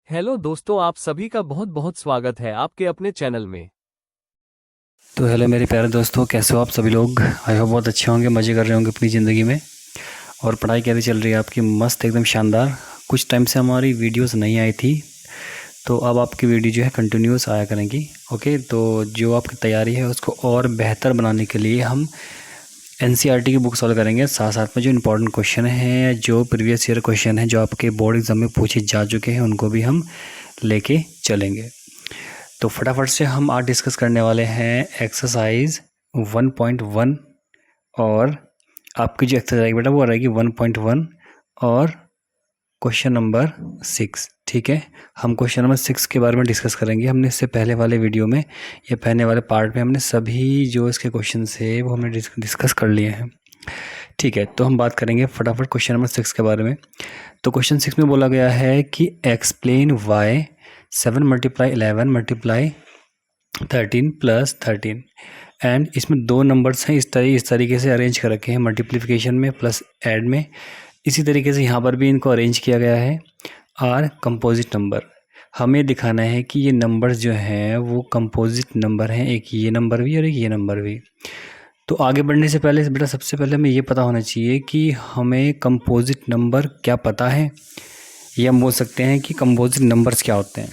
Hello दोस्तों, आप सभी का बहुत बहुत स्वागत है आपके अपने चैनल में। तो हेलो मेरे प्यारे दोस्तों, कैसे हो आप सभी लोग। आई होप बहुत अच्छे होंगे, मज़े कर रहे होंगे अपनी ज़िंदगी में। और पढ़ाई कैसी चल रही है आपकी? मस्त, एकदम शानदार। कुछ टाइम से हमारी वीडियोस नहीं आई थी, तो अब आपकी वीडियो जो है कंटिन्यूस आया करेंगी। ओके, तो जो आपकी तैयारी है उसको और बेहतर बनाने के लिए हम एनसीईआरटी की बुक सॉल्व करेंगे। साथ साथ में जो इंपॉर्टेंट क्वेश्चन हैं, जो प्रीवियस ईयर क्वेश्चन हैं जो आपके बोर्ड एग्जाम में पूछे जा चुके हैं, उनको भी हम लेके चलेंगे। तो फटाफट से हम आज डिस्कस करने वाले हैं एक्सरसाइज 1.1। और आपकी जो एक्सरसाइज बेटा वो रहेगी 1.1 और क्वेश्चन नंबर 6। ठीक है, हम क्वेश्चन नंबर 6 के बारे में डिस्कस करेंगे। हमने इससे पहले वाले वीडियो में या पहले वाले पार्ट में हमने सभी जो इसके क्वेश्चन थे वो हमने डिस्कस कर लिए हैं। ठीक है, तो हम बात करेंगे फटाफट क्वेश्चन नंबर 6 के बारे में। तो क्वेश्चन 6 में बोला गया है कि explain why 7 multiply 11 multiply 13 plus 13। And इसमें दो नंबर्स हैं, इस तरीके से अरेंज कर रखे हैं, मल्टीप्लिकेशन में प्लस ऐड में। इसी तरीके से यहाँ पर भी इनको अरेंज किया गया है। आर कंपोजिट नंबर, हमें दिखाना है कि ये नंबर्स जो हैं वो कंपोजिट नंबर हैं, एक ये नंबर भी और एक ये नंबर भी। तो आगे बढ़ने से पहले बेटा सबसे पहले हमें ये पता होना चाहिए कि हमें कंपोजिट नंबर क्या पता है, या हम बोल सकते हैं कि कंपोजिट नंबर्स क्या होते हैं।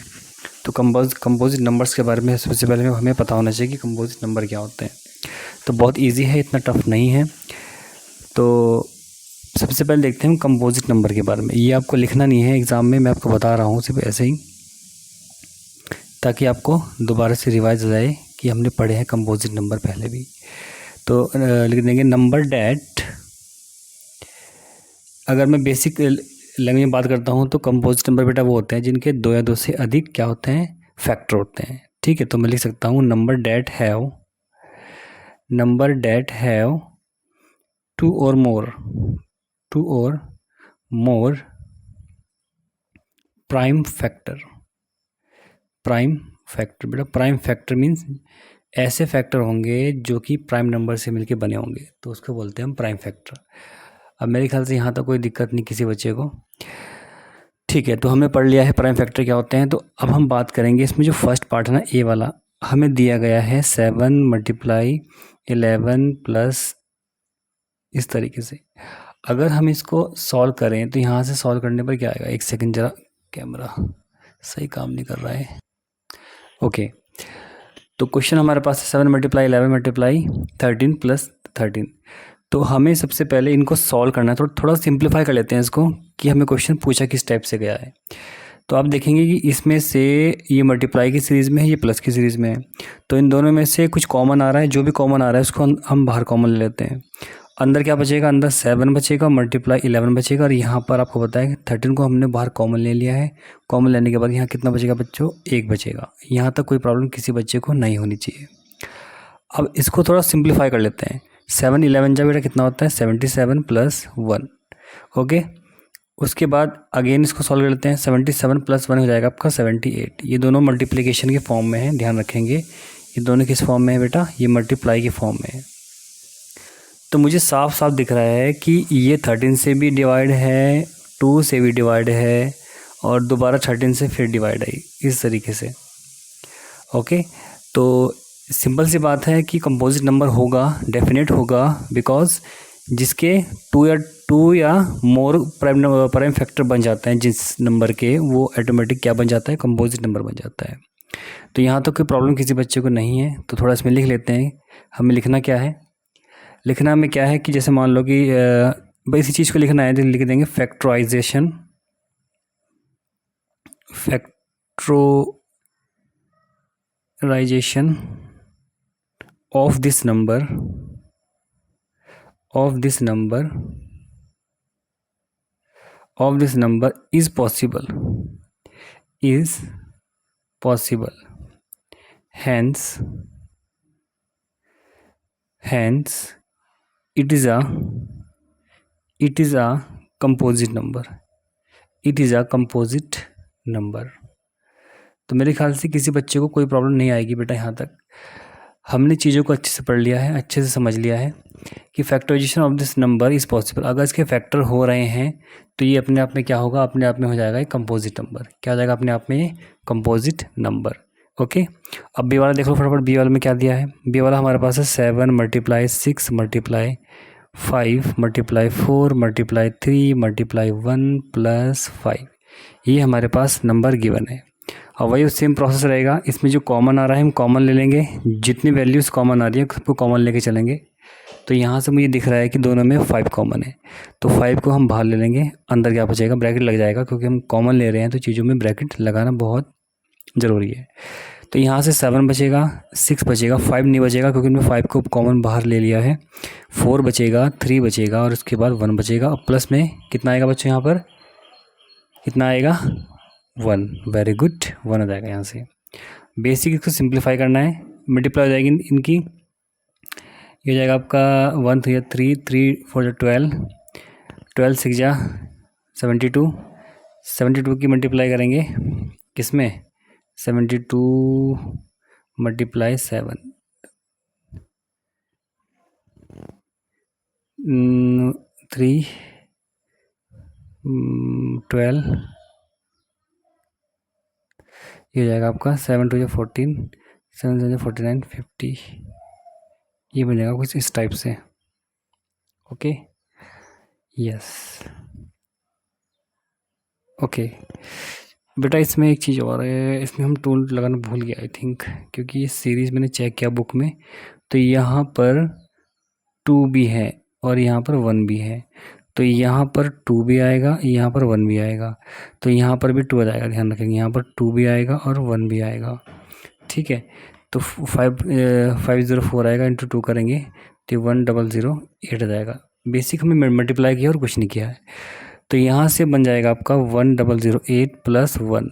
तो कंपोजिट नंबर्स के बारे में सबसे पहले हमें पता होना चाहिए कि कंपोजिट नंबर क्या होते हैं। तो बहुत इजी है, इतना टफ नहीं है। तो सबसे पहले देखते हैं हम कंपोजिट नंबर के बारे में। ये आपको लिखना नहीं है एग्ज़ाम में, मैं आपको बता रहा हूँ सिर्फ ऐसे ही, ताकि आपको दोबारा से रिवाइज हो जाए कि हमने पढ़े हैं कंपोजिट नंबर पहले भी। तो लिख देंगे नंबर डैट। अगर मैं बेसिक लैंग्वेज में बात करता हूँ तो कंपोजिट नंबर बेटा वो होते हैं जिनके दो या दो से अधिक क्या होते हैं, फैक्टर होते हैं। ठीक है, तो मैं लिख सकता हूँ नंबर डैट हैव टू और मोर प्राइम फैक्टर। बेटा प्राइम फैक्टर मीन्स ऐसे फैक्टर होंगे जो कि प्राइम नंबर से मिलके बने होंगे, तो उसको बोलते हैं हम प्राइम फैक्टर। अब मेरे ख्याल से यहाँ तक कोई दिक्कत नहीं किसी बच्चे को। ठीक है, तो हमने पढ़ लिया है प्राइम फैक्टर क्या होते हैं। तो अब हम बात करेंगे इसमें जो फर्स्ट पार्ट है ना, ए वाला। हमें दिया गया है 7 मल्टीप्लाई 11 प्लस, इस तरीके से। अगर हम इसको सॉल्व करें तो यहाँ से सॉल्व करने पर क्या आएगा, एक सेकंड जरा, कैमरा सही काम नहीं कर रहा है। ओके, तो क्वेश्चन हमारे पास है 7 मल्टीप्लाई 11 मल्टीप्लाई 13 प्लस 13। तो हमें सबसे पहले इनको सॉल्व करना है। थोड़ा सिंप्लीफाई कर लेते हैं इसको कि हमें क्वेश्चन पूछा किस टाइप से गया है। तो आप देखेंगे कि इसमें से ये मल्टीप्लाई की सीरीज़ में है, ये प्लस की सीरीज़ में है। तो इन दोनों में से कुछ कॉमन आ रहा है, जो भी कॉमन आ रहा है उसको हम बाहर कॉमन ले लेते हैं। अंदर क्या बचेगा, अंदर 7 बचेगा, मल्टीप्लाई 11 बचेगा, और यहाँ पर आपको बताया कि 13 को हमने बाहर कॉमन ले लिया है। कॉमन लेने के बाद यहाँ कितना बचेगा बच्चों, 1 बचेगा। यहाँ तक कोई प्रॉब्लम किसी बच्चे को नहीं होनी चाहिए। अब इसको थोड़ा सिंप्लीफाई कर लेते हैं। 7 11 जा बेटा कितना होता है, 77 प्लस 1। ओके, उसके बाद अगेन इसको सॉल्व कर लेते हैं। 77 प्लस 1 हो जाएगा आपका 78। ये दोनों मल्टीप्लिकेशन के फॉर्म में है, ध्यान रखेंगे। ये दोनों किस फॉर्म में है बेटा, ये मल्टीप्लाई के फॉर्म में है। तो मुझे साफ साफ दिख रहा है कि ये 13 से भी डिवाइड है, 2 से भी डिवाइड है, और दोबारा 13 से फिर डिवाइड आई, इस तरीके से। ओके, तो सिंपल सी बात है कि कंपोजिट नंबर होगा, डेफिनेट होगा, बिकॉज जिसके टू या मोर प्राइम फैक्टर बन जाते हैं जिस नंबर के, वो ऑटोमेटिक क्या बन जाता है, कंपोजिट नंबर बन जाता है। तो यहाँ तो कोई प्रॉब्लम किसी बच्चे को नहीं है। तो थोड़ा इसमें लिख लेते हैं। हमें लिखना क्या है, लिखना में क्या है कि जैसे मान लो कि भाई इसी चीज़ को लिखना है तो लिख देंगे factorisation of this number is possible, hence it is a composite number, तो मेरे ख्याल से किसी बच्चे को कोई प्रॉब्लम नहीं आएगी बेटा यहाँ तक। हमने चीज़ों को अच्छे से पढ़ लिया है, अच्छे से समझ लिया है कि factorisation of this number is possible. अगर इसके फैक्टर हो रहे हैं तो ये अपने आप में क्या होगा, अपने आप में हो जाएगा एक कंपोजिट नंबर। क्या हो जाएगा अपने आप में, ये कंपोजिट नंबर। ओके, अब बी वाला देख लो फटाफट। बी वाले में क्या दिया है, बी वाला हमारे पास है 7 multiply 6 multiply 5 multiply 4 multiply 3 multiply 1 plus 5। ये हमारे पास नंबर गिवन है। और वही सेम प्रोसेस रहेगा, इसमें जो कॉमन आ रहा है हम कॉमन ले लेंगे, जितनी वैल्यूज़ कॉमन आ रही है उसको कॉमन लेके चलेंगे। तो यहाँ से मुझे दिख रहा है कि दोनों में 5 कॉमन है, तो 5 को हम बाहर ले लेंगे, अंदर क्या बचेगा, ब्रैकेट लग जाएगा, क्योंकि हम कॉमन ले रहे हैं तो चीज़ों में ब्रैकेट लगाना बहुत ज़रूरी है। तो यहाँ से 7 बचेगा, 6 बचेगा, 5 नहीं बचेगा क्योंकि उनमें 5 को कॉमन बाहर ले लिया है। 4 बचेगा, 3 बचेगा और उसके बाद 1 बचेगा। और प्लस में कितना आएगा बच्चों, यहाँ पर कितना आएगा, 1। वेरी गुड, 1 आ जाएगा यहाँ से। बेसिक इसको सिंप्लीफाई करना है, मल्टीप्लाई हो जाएगी इनकी, ये हो जाएगा आपका 1 3 3 3 4 12 12 6 जा 72 72 की मल्टीप्लाई करेंगे किसमें, 72 मल्टीप्लाई 7 3 12, ये हो जाएगा आपका 7 2 14 7 7 49 50, ये बन जाएगा कुछ इस टाइप से। ओके, यस, ओके बेटा। इसमें एक चीज़ और है, इसमें हम टूल लगाना भूल गया आई थिंक, क्योंकि ये सीरीज़ मैंने चेक किया बुक में, तो यहाँ पर 2 भी है और यहाँ पर 1 भी है, तो यहाँ पर 2 भी आएगा, यहाँ पर 1 भी आएगा, तो यहाँ पर भी 2 आ जाएगा, ध्यान रखेंगे, यहाँ पर 2 भी आएगा और 1 भी आएगा। ठीक है, तो 504 आएगा, इंटू 2 करेंगे तो 1008 आ जाएगा। बेसिक हमने मल्टीप्लाई किया और कुछ नहीं किया है, तो यहाँ से बन जाएगा आपका 1008 प्लस 1।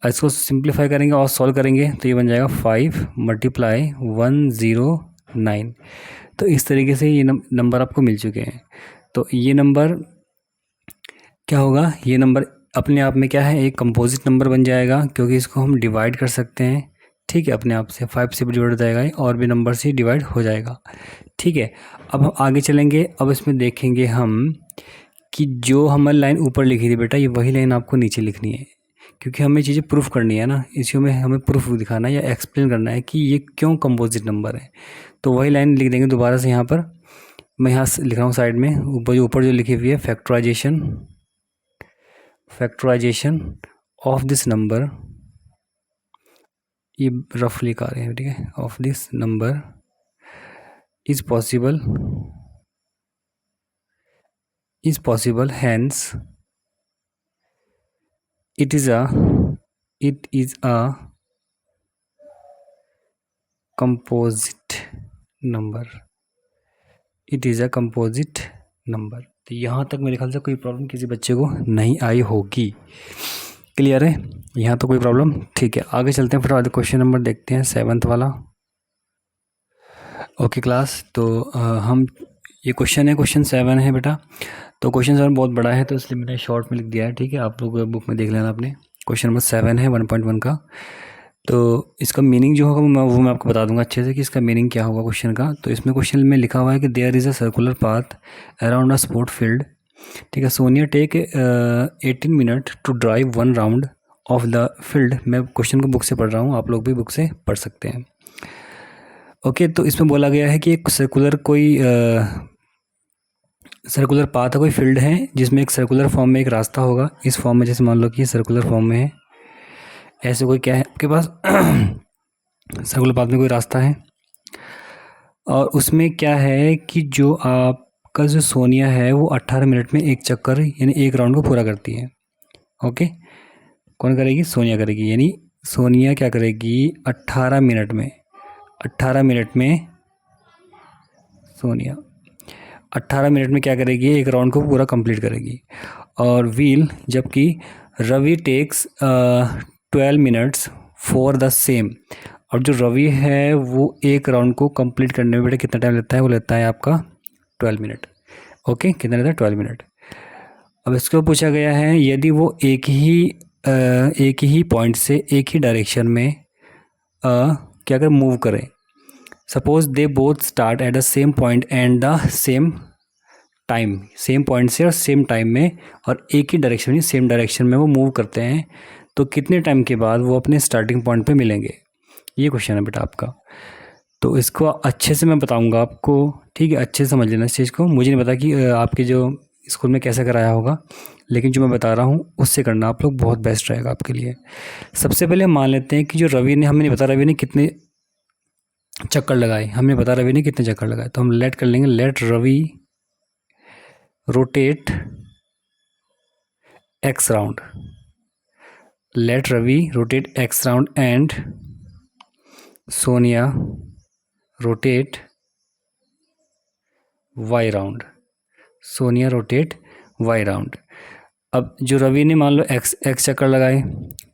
इसको सिंप्लीफाई करेंगे और सॉल्व करेंगे तो ये बन जाएगा 5 मल्टीप्लाई 109। तो इस तरीके से ये नंबर आपको मिल चुके हैं। तो ये नंबर क्या होगा, ये नंबर अपने आप में क्या है, एक कंपोजिट नंबर बन जाएगा, क्योंकि इसको हम डिवाइड कर सकते हैं। ठीक है, अपने आप से 5 से डिवाइड हो जाएगा और भी नंबर से डिवाइड हो जाएगा। ठीक है, अब हम आगे चलेंगे। अब इसमें देखेंगे हम कि जो हमारी लाइन ऊपर लिखी थी बेटा, ये वही लाइन आपको नीचे लिखनी है, क्योंकि हमें चीज़ें प्रूफ करनी है ना, इसी में हमें प्रूफ दिखाना है या एक्सप्लेन करना है कि ये क्यों कंपोजिट नंबर है। तो वही लाइन लिख देंगे दोबारा से। यहाँ पर मैं यहाँ लिख रहा हूँ साइड में, ऊपर जो लिखी हुई है, फैक्टराइजेशन ऑफ दिस नंबर, ये रफ लिखा रहे हैं, ठीक है, of this number is possible hence it is a composite number, it is a composite number। तो यहाँ तक मेरे ख्याल से कोई प्रॉब्लम किसी बच्चे को नहीं आई होगी। क्लियर है, यहाँ तो कोई प्रॉब्लम। ठीक है, आगे चलते हैं, फिर आगे क्वेश्चन नंबर देखते हैं, 7th वाला। ओके क्लास, तो हम ये क्वेश्चन है, क्वेश्चन 7 है बेटा। तो क्वेश्चन 7 बहुत बड़ा है, तो इसलिए मैंने शॉर्ट में लिख दिया है। ठीक है, आप लोग बुक में देख लेना अपने। क्वेश्चन नंबर 7 है 1.1 का। तो इसका मीनिंग जो होगा वो मैं आपको बता दूंगा अच्छे से कि इसका मीनिंग क्या होगा क्वेश्चन का। तो इसमें क्वेश्चन में लिखा हुआ है कि there is a circular path around a sport field. ठीक है, Sonia take 18 minute to drive 1 round of the field. मैं क्वेश्चन को बुक से पढ़ रहा हूँ, आप लोग भी बुक से पढ़ सकते हैं। ओके, तो इसमें बोला गया है कि एक सर्कुलर पाथ है, कोई फील्ड है जिसमें एक सर्कुलर फॉर्म में एक रास्ता होगा। इस फॉर्म में, जैसे मान लो कि ये सर्कुलर फॉर्म में है, ऐसे कोई क्या है आपके पास सर्कुलर पाथ में कोई रास्ता है, और उसमें क्या है कि जो आपका जो सोनिया है वो 18 मिनट में एक चक्कर यानी एक राउंड को पूरा करती है। ओके, कौन करेगी, सोनिया करेगी, यानी सोनिया क्या करेगी 18 मिनट में सोनिया 18 मिनट में क्या करेगी, एक राउंड को पूरा कंप्लीट करेगी। और व्हील, जबकि Ravi takes 12 minutes for the same. और जो रवि है वो एक राउंड को कंप्लीट करने में बेटा कितना टाइम लेता है, वो लेता है आपका 12 मिनट। ओके, कितना लेता है, 12 मिनट। अब इसको पूछा गया है यदि वो एक ही पॉइंट से एक ही डायरेक्शन में क्या कर मूव करें, suppose they both start at the same point and the same time, same point से और सेम टाइम में और एक ही डायरेक्शन में, सेम डायरेक्शन में वो मूव करते हैं, तो कितने टाइम के बाद वो अपने स्टार्टिंग पॉइंट पे मिलेंगे? ये क्वेश्चन है बेटा आपका। तो इसको अच्छे से मैं बताऊंगा आपको, ठीक है, अच्छे से समझ लेना इस चीज़ को। मुझे नहीं पता कि आपके जो स्कूल में कैसे कराया होगा, लेकिन जो मैं बता रहा हूँ उससे करना आप लोग, बहुत बेस्ट रहेगा आपके लिए। सबसे पहले हम मान लेते हैं कि जो रवि ने, हमें नहीं पता रवि ने कितने चक्कर लगाए, हमें पता रवि ने कितने चक्कर लगाए, तो हम लेट कर लेंगे, let Ravi rotate x round, let Ravi rotate x round and Sonia rotate y round, Sonia rotate y round. अब जो रवि ने मान लो x चक्कर लगाए,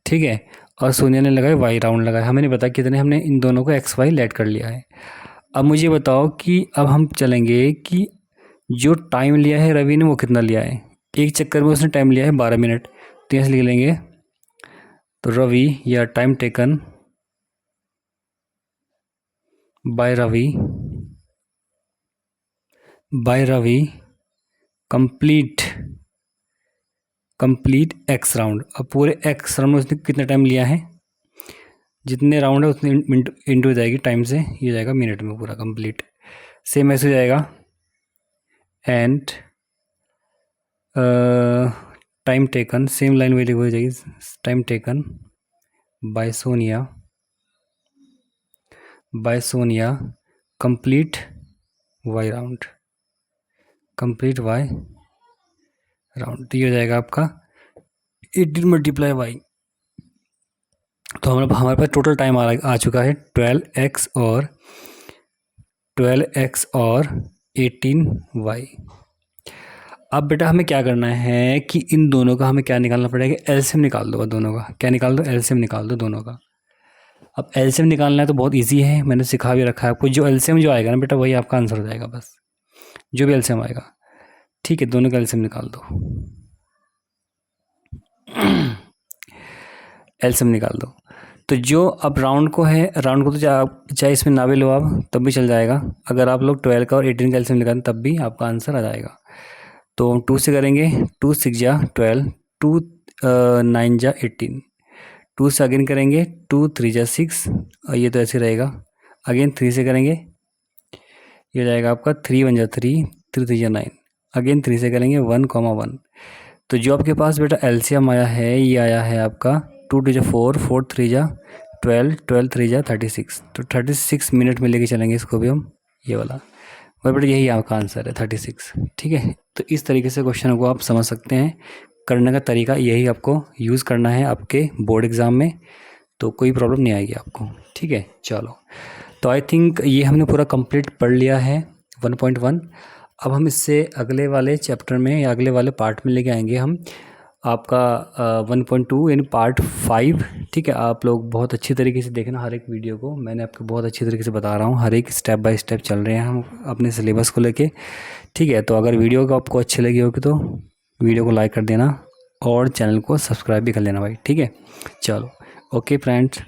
ठीक है, और सोनिया ने लगाए y राउंड लगाए, हमें नहीं पता कितने, हमने इन दोनों को x y लेट कर लिया है। अब मुझे बताओ कि अब हम चलेंगे कि जो टाइम लिया है रवि ने वो कितना लिया है। एक चक्कर में उसने टाइम लिया है 12 मिनट, तो यहाँ से लिख लेंगे, तो रवि या time taken by Ravi complete X round. अब पूरे एक्स राउंड में उसने कितना टाइम लिया है, जितने राउंड है उतने इंटू हो जाएगी टाइम से, ये जाएगा मिनट में पूरा कंप्लीट। सेम ऐसे हो जाएगा, and time taken, same line वही हो जाएगी, time taken by Sonia complete Y round, तो ये हो जाएगा आपका 18 मल्टीप्लाई वाई। तो हमारे पास टोटल टाइम आ चुका है 12x और 18y। अब बेटा हमें क्या करना है कि इन दोनों का हमें क्या निकालना पड़ेगा, एलसीएम निकाल दो दोनों का। क्या निकाल दो? एलसीएम निकाल दो दोनों का। अब एलसीएम निकालना है तो बहुत इजी है, मैंने सिखा भी रखा है आपको। जो एलसीएम जो आएगा ना बेटा, वही आपका आंसर हो जाएगा, बस जो भी एलसीएम आएगा, ठीक है। दोनों का एलसीएम निकाल दो, एलसीएम निकाल दो। तो जो अब राउंड को है, राउंड को तो चाहे इसमें ना भी लो आप तब भी चल जाएगा। अगर आप लोग 12 का और 18 का एलसीएम निकालें तब भी आपका आंसर आ जाएगा। तो 2 से करेंगे, 2 6 जा 12, 2 9 जा 18, 2 से अगेन करेंगे, 2 3 जा 6, और ये तो ऐसे रहेगा। अगेन 3 से करेंगे, ये जाएगा आपका 3 1 जा 3, 3 3 जा 9, अगेन 3 से करेंगे 1 1। तो जो आपके पास बेटा एलसीएम आया है, ये आया है आपका 2 2 जा 4, 4 3 जा 12, 12 3 जा 36। तो 36 मिनट में लेके चलेंगे इसको भी हम, ये वाला वही बेटा, यही आपका आंसर है 36, ठीक है। तो इस तरीके से क्वेश्चन को आप समझ सकते हैं। करने का तरीका यही आपको यूज़ करना है आपके बोर्ड एग्ज़ाम में, तो कोई प्रॉब्लम नहीं आएगी आपको, ठीक है। चलो, तो आई थिंक ये हमने पूरा कंप्लीट पढ़ लिया है 1.1। अब हम इससे अगले वाले चैप्टर में या अगले वाले पार्ट में लेके आएंगे हम आपका 1.2 यानी पार्ट 5, ठीक है। आप लोग बहुत अच्छी तरीके से देखना हर एक वीडियो को, मैंने आपको बहुत अच्छी तरीके से बता रहा हूँ, हर एक स्टेप बाय स्टेप चल रहे हैं हम अपने सिलेबस को लेके, ठीक है। तो अगर वीडियो को आपको अच्छी लगी होगी तो वीडियो को लाइक कर देना और चैनल को सब्सक्राइब भी कर लेना भाई, ठीक है। चलो, ओके फ्रेंड्स।